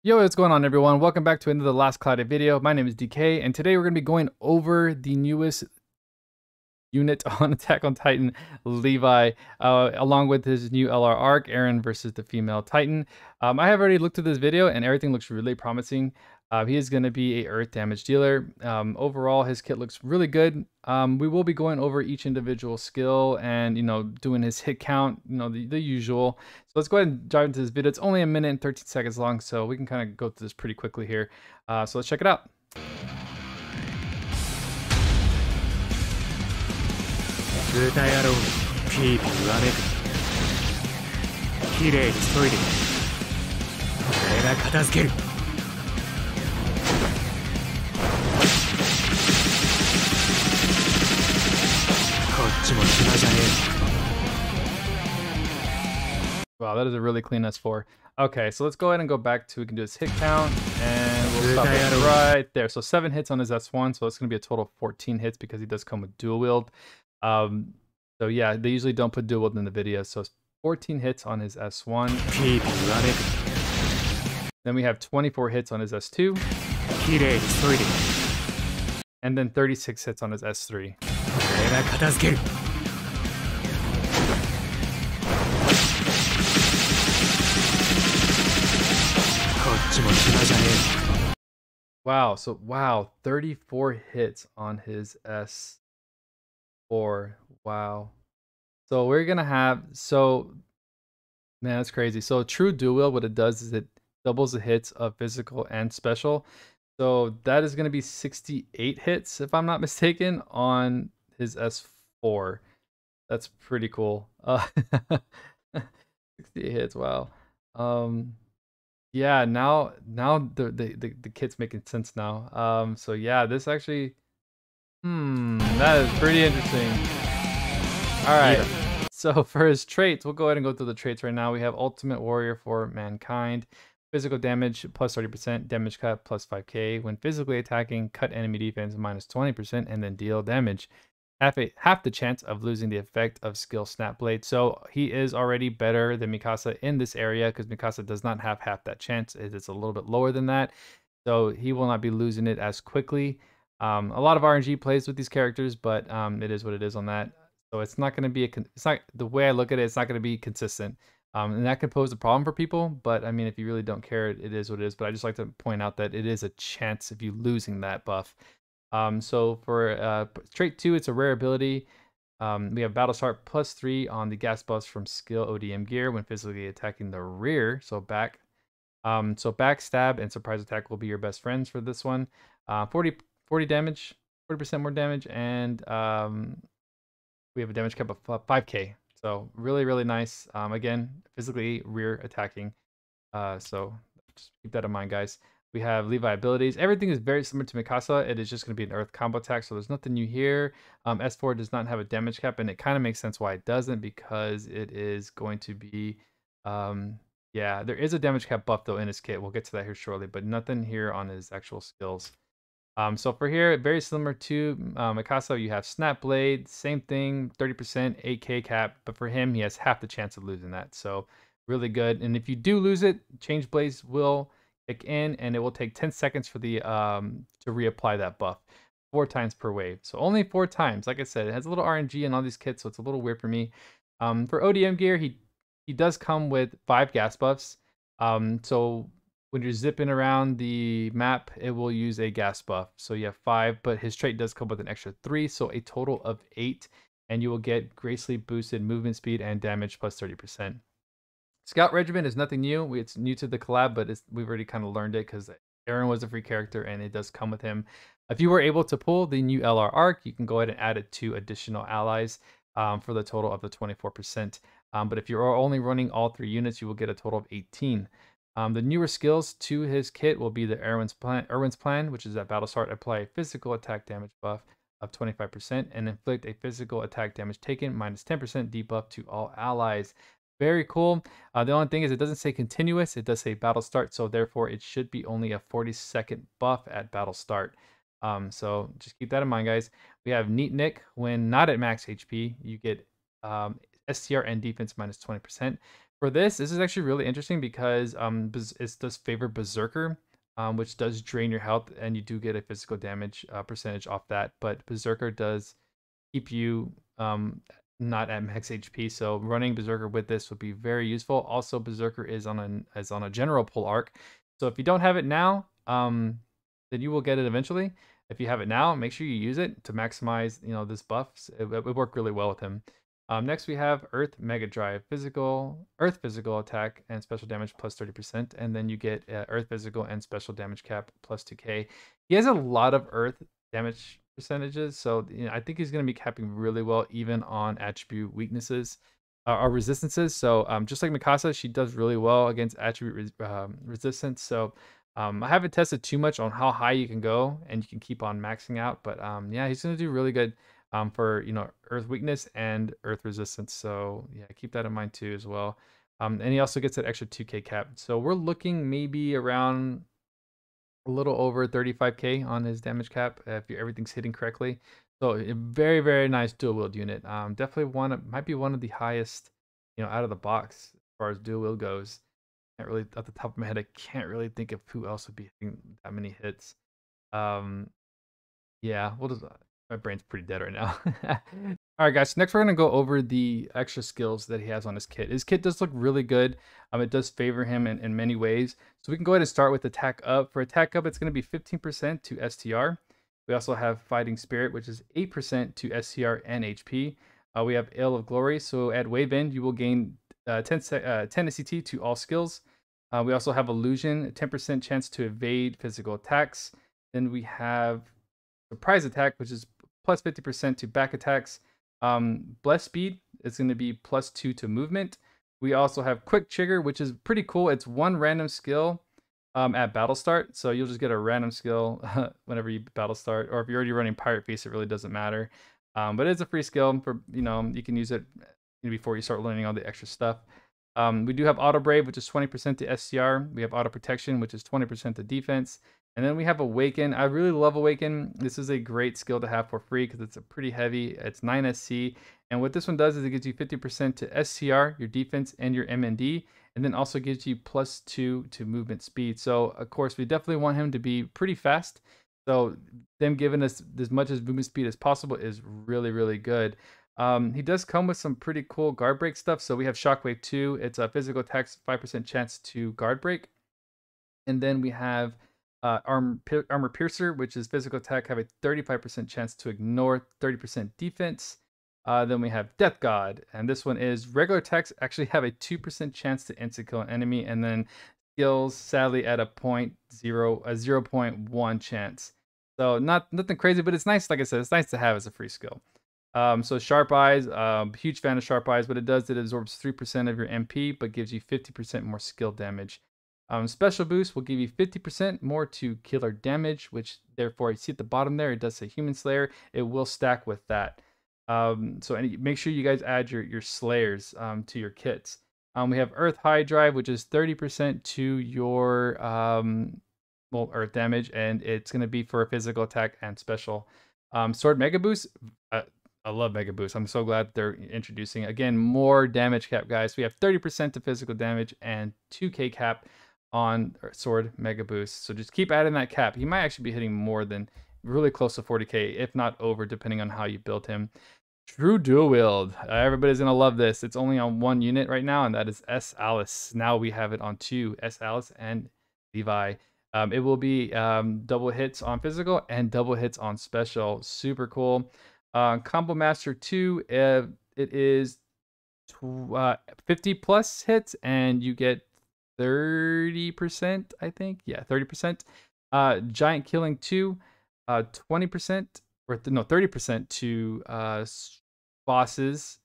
Yo, what's going on, everyone? Welcome back to another Last Cloudia video. My name is DK, and today we're going to be going over the newest unit on Attack on Titan, Levi, along with his new LR arc, Eren versus the female Titan. I have already looked at this video, and everything looks really promising. He is going to be a earth damage dealer. Overall, his kit looks really good. We will be going over each individual skill and, doing his hit count, the usual. So let's go ahead and dive into this video. It's only 1 minute and 13 seconds long, so we can kind of go through this pretty quickly here. So let's check it out. 豚野郎ピーピーわめくきれいに研いで俺が片付けるこっちも暇じゃねえ Wow, that is a really clean S4. Okay, so let's go ahead and go back to, we can do his hit count, and we'll stop it right there. So 7 hits on his S1, so it's going to be a total of 14 hits because he does come with dual wield. So yeah, they usually don't put dual wield in the video, so 14 hits on his S1. Then we have 24 hits on his S2. And then 36 hits on his S3. Wow, 34 hits on his S4. Wow. So we're gonna have, man, that's crazy. So true dual wield, what it does is it doubles the hits of physical and special. So that is gonna be 68 hits, if I'm not mistaken, on his S4. That's pretty cool. 68 hits, wow. Yeah, now the kit's making sense now. So yeah, this actually, that is pretty interesting. All right, so for his traits, we'll go ahead and go through the traits right now. We have Ultimate Warrior for Mankind, physical damage plus 30%, damage cut plus 5k. When physically attacking, cut enemy defense minus 20%, and then deal damage. Half the chance of losing the effect of skill Snap Blade. So he is already better than Mikasa in this area because Mikasa does not have half that chance. It is a little bit lower than that. So he will not be losing it as quickly. A lot of RNG plays with these characters, but it is what it is on that. So it's not going to be it's not, the way I look at it, it's not going to be consistent. And that could pose a problem for people, but I mean, if you really don't care, it is what it is. But I just like to point out that it is a chance of you losing that buff. So for trait 2, it's a rare ability. We have Battle Start plus 3 on the gas buffs from skill ODM gear when physically attacking the rear, so back. So backstab and surprise attack will be your best friends for this one. 40 damage, 40% more damage, and we have a damage cap of 5k. So really nice. Again, physically rear attacking. So just keep that in mind, guys. We have Levi abilities. Everything is very similar to Mikasa. It is just going to be an earth combo attack, so there's nothing new here. S4 does not have a damage cap, and it kind of makes sense why it doesn't, because it is going to be, yeah, there is a damage cap buff though in his kit. We'll get to that here shortly, but nothing here on his actual skills. So for here, very similar to Mikasa, you have Snap Blade, same thing, 30%, 8k cap, but for him, he has half the chance of losing that. So really good. And if you do lose it, Change Blades will kick in, and it will take 10 seconds for the to reapply that buff 4 times per wave. So only 4 times. Like I said, it has a little RNG in all these kits, so it's a little weird for me. For ODM gear, he does come with 5 gas buffs. So when you're zipping around the map, it will use a gas buff. So you have 5, but his trait does come with an extra 3, so a total of 8, and you will get greatly boosted movement speed and damage plus 30%. Scout Regiment is nothing new. It's new to the collab, but we've already kind of learned it because Eren was a free character and it does come with him. If you were able to pull the new LR arc, you can go ahead and add it to additional allies for the total of the 24%. But if you're only running all 3 units, you will get a total of 18. The newer skills to his kit will be the Erwin's Plan, which is at Battle Start, apply a physical attack damage buff of 25% and inflict a physical attack damage taken minus 10% debuff to all allies. Very cool. The only thing is it doesn't say continuous. It does say battle start. So therefore it should be only a 40-second buff at battle start. So just keep that in mind, guys. We have Neat Nick. When not at max HP, you get STR and defense minus 20%. For this is actually really interesting because it does favor Berserker, which does drain your health, and you do get a physical damage percentage off that. But Berserker does keep you not at max HP, so running Berserker with this would be very useful. Also, Berserker is on a general pull arc, so if you don't have it now, then you will get it eventually. If you have it now, make sure you use it to maximize this buff. It worked really well with him. Next we have Earth Mega Drive, Earth physical attack and special damage plus 30%, and then you get Earth physical and special damage cap plus 2k. He has a lot of Earth damage percentages, so I think he's going to be capping really well even on attribute weaknesses or resistances. So just like Mikasa, she does really well against attribute resistance. So I haven't tested too much on how high you can go, and you can keep on maxing out. But yeah, he's going to do really good for Earth weakness and Earth resistance. So yeah, keep that in mind too as well. And he also gets that extra 2k cap. So we're looking maybe around a little over 35k on his damage cap if everything's hitting correctly. So a very, very nice dual wield unit. Definitely might be one of the highest, out of the box as far as dual wield goes. Can't really, at the top of my head, I can't really think of who else would be hitting that many hits. Yeah, we'll just, my brain's pretty dead right now. All right, guys. So next, we're gonna go over the extra skills that he has on his kit. His kit does look really good. It does favor him in many ways. So we can go ahead and start with attack up. For attack up, it's gonna be 15% to STR. We also have fighting spirit, which is 8% to STR and HP. We have Ale of Glory. So at wave end, you will gain 10 SCT to all skills. We also have illusion, 10% chance to evade physical attacks. Then we have surprise attack, which is plus 50% to back attacks. Bless speed is going to be plus 2 to movement. We also have quick trigger, which is pretty cool. It's one random skill at battle start, so you'll just get a random skill whenever you battle start, or if you're already running Pirate Feast, it really doesn't matter. But it's a free skill for you can use it before you start learning all the extra stuff. We do have Auto Brave, which is 20% to SCR. We have Auto Protection, which is 20% to defense. And then we have Awaken. I really love Awaken. This is a great skill to have for free because it's a pretty heavy. It's 9 SC. And what this one does is it gives you 50% to SCR, your defense, and your MND. And then also gives you plus 2 to movement speed. So, of course, we definitely want him to be pretty fast. So them giving us as much as movement speed as possible is really, really good. He does come with some pretty cool guard break stuff. So we have Shockwave 2. It's a physical attack, 5% chance to guard break. And then we have Armor Piercer, which is physical attack, have a 35% chance to ignore, 30% defense. Then we have Death God, and this one is regular attacks actually have a 2% chance to instant kill an enemy, and then skills sadly at a 0.1 chance. So nothing crazy, but it's nice. Like I said, it's nice to have as a free skill. So Sharp Eyes, huge fan of Sharp Eyes. What it does, it absorbs 3% of your MP, but gives you 50% more skill damage. Special Boost will give you 50% more to killer damage, which therefore you see at the bottom there, it does say Human Slayer. It will stack with that. So make sure you guys add your Slayers to your kits. We have Earth High Drive, which is 30% to your Earth damage, and it's going to be for a physical attack and special. Sword Mega Boost. I love Mega Boost. I'm so glad they're introducing, again, more damage cap, guys. We have 30% to physical damage and 2k cap on Sword Mega Boost. So just keep adding that cap. He might actually be hitting more than really close to 40k, if not over, depending on how you build him. True Dual Wield. Everybody's going to love this. It's only on one unit right now, and that is S. Alice. Now we have it on two, S. Alice and Levi. It will be double hits on physical and double hits on special. Super cool. Combo Master 2, it is 50 plus hits, and you get 30%, I think. Yeah, 30%. Giant Killing 2, 20%, or no, 30% to bosses,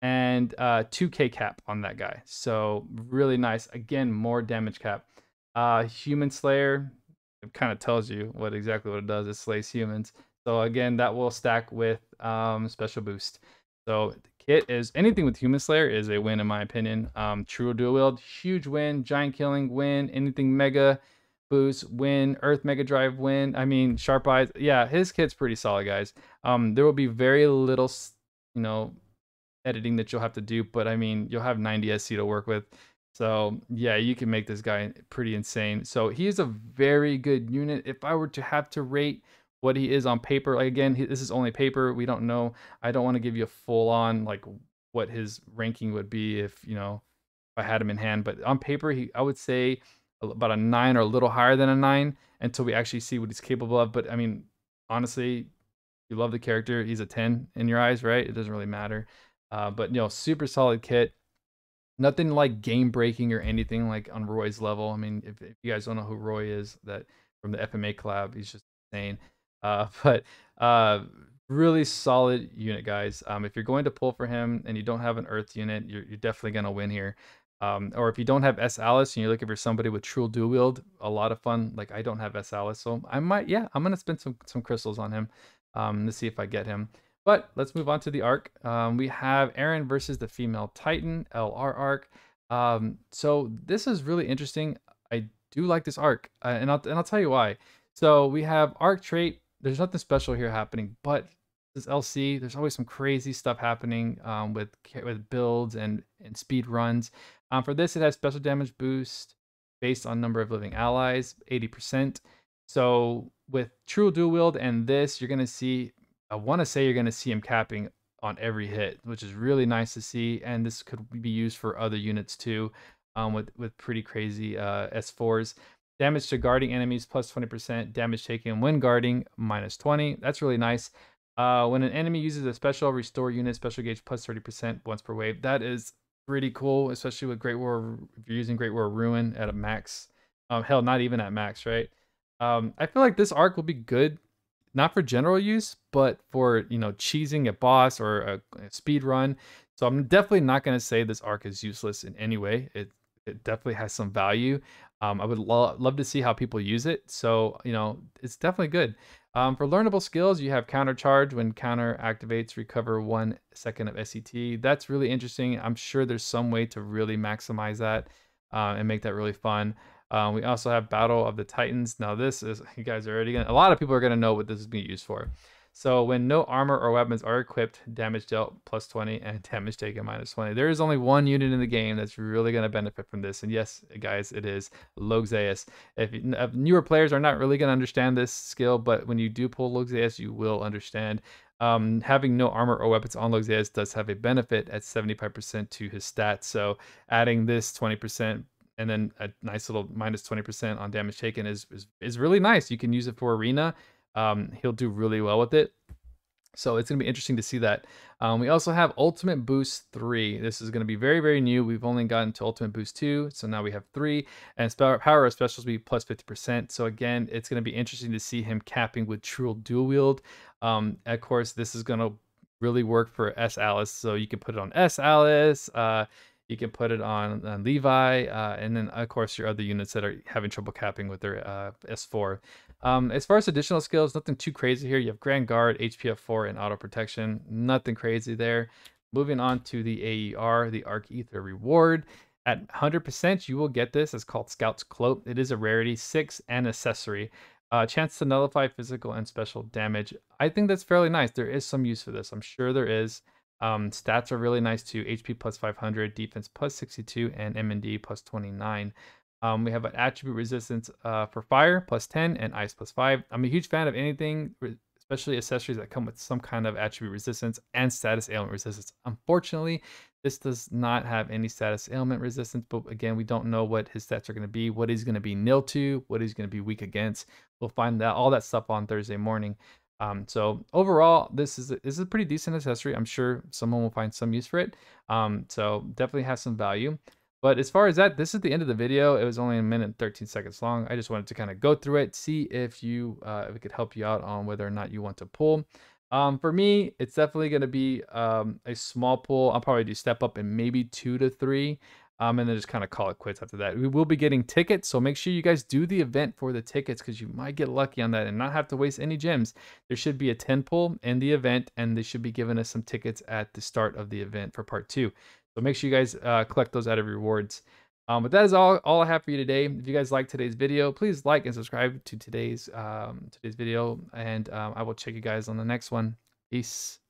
and 2k cap on that guy. So really nice. Again, more damage cap. Human Slayer, it kind of tells you exactly what it does. It slays humans. So again, that will stack with special boost. So the kit is anything with Human Slayer is a win in my opinion. True Dual Wield, huge win. Giant Killing, win. Anything Mega Boost, win. Earth Mega Drive, win. I mean, Sharp Eyes, yeah, his kit's pretty solid, guys. There will be very little, editing that you'll have to do, but I mean, you'll have 90 SC to work with. So yeah, you can make this guy pretty insane. So he is a very good unit. If I were to have to rate what he is on paper, like again, this is only paper. We don't know. I don't want to give you a full on like what his ranking would be if, you know, if I had him in hand. But on paper, I would say about a 9 or a little higher than a 9 until we actually see what he's capable of. But I mean, honestly, you love the character, he's a 10 in your eyes, right? It doesn't really matter. But you know, super solid kit. Nothing like game breaking or anything like on Roy's level. I mean, if you guys don't know who Roy is, that from the FMA collab, he's just insane. But really solid unit, guys. If you're going to pull for him and you don't have an Earth unit, you're definitely gonna win here. Or if you don't have S Alice and you're looking for somebody with True Dual Wield, a lot of fun. Like I don't have S Alice, so I might, yeah, I'm gonna spend some crystals on him to see if I get him. But let's move on to the arc. We have Aaron versus the female Titan LR arc. So this is really interesting. I do like this arc, and I'll tell you why. So we have arc trait. There's nothing special here happening, but this LC. There's always some crazy stuff happening with builds and speed runs. For this, it has special damage boost based on number of living allies, 80%. So with True Dual Wield and this, you're gonna see. I want to say you're going to see him capping on every hit, which is really nice to see. And this could be used for other units too, with pretty crazy S4s. Damage to guarding enemies plus 20%. Damage taken when guarding minus 20. That's really nice. When an enemy uses a special, restore unit special gauge plus 30% once per wave. That is pretty cool, especially with Great War. If you're using Great War Ruin at a max, hell, not even at max, right? I feel like this arc will be good, not for general use, but for, you know, cheesing a boss or a speed run. So I'm definitely not going to say this arc is useless in any way. It definitely has some value. I would love to see how people use it. So, you know, it's definitely good. For learnable skills, you have counter charge. When counter activates, recover 1 second of SCT. That's really interesting. I'm sure there's some way to really maximize that and make that really fun. We also have Battle of the Titans. Now this is, you guys are already gonna, a lot of people are gonna know what this is being used for. So when no armor or weapons are equipped, damage dealt plus 20 and damage taken minus 20. There is only one unit in the game that's really gonna benefit from this. And yes, guys, it is Logzeus. If newer players are not really gonna understand this skill, but when you do pull Logzeus, you will understand. Having no armor or weapons on Logzeus does have a benefit at 75% to his stats. So adding this 20% and then a nice little minus 20% on damage taken is really nice. You can use it for arena. He'll do really well with it. So it's going to be interesting to see that. We also have Ultimate Boost 3. This is going to be very, very new. We've only gotten to Ultimate Boost 2, so now we have 3. And power of specials will be plus 50%. So again, it's going to be interesting to see him capping with True Dual Wield. Of course, this is going to really work for S Alice. So you can put it on S Alice. You can put it on Levi, and then of course your other units that are having trouble capping with their S4. As far as additional skills, nothing too crazy here. You have Grand Guard, HPF 4, and Auto Protection. Nothing crazy there. Moving on to the AER, the Arc Ether Reward. At 100%, you will get this. It's called Scout's Cloak. It is a rarity, 6 and accessory. Chance to nullify physical and special damage. I think that's fairly nice. There is some use for this. I'm sure there is. Stats are really nice too. HP plus 500, defense plus 62, and M&D plus 29. We have an attribute resistance for fire plus 10 and ice plus 5. I'm a huge fan of anything, especially accessories that come with some kind of attribute resistance and status ailment resistance. Unfortunately, this does not have any status ailment resistance, but again, we don't know what his stats are going to be, what he's going to be nil to, what he's going to be weak against. We'll find out all that stuff on Thursday morning. So overall, this is a pretty decent accessory. I'm sure someone will find some use for it. So definitely has some value. But as far as that, this is the end of the video. It was only a minute and 13 seconds long. I just wanted to kind of go through it, see if if it could help you out on whether or not you want to pull. For me, it's definitely going to be a small pull. I'll probably do step up in maybe 2 to 3. And then just kind of call it quits after that. We will be getting tickets, so make sure you guys do the event for the tickets because you might get lucky on that and not have to waste any gems. There should be a 10 pull in the event, and they should be giving us some tickets at the start of the event for part 2. So make sure you guys collect those out of rewards. But that is all I have for you today. If you guys like today's video, please like and subscribe to today's video, and I will check you guys on the next one. Peace.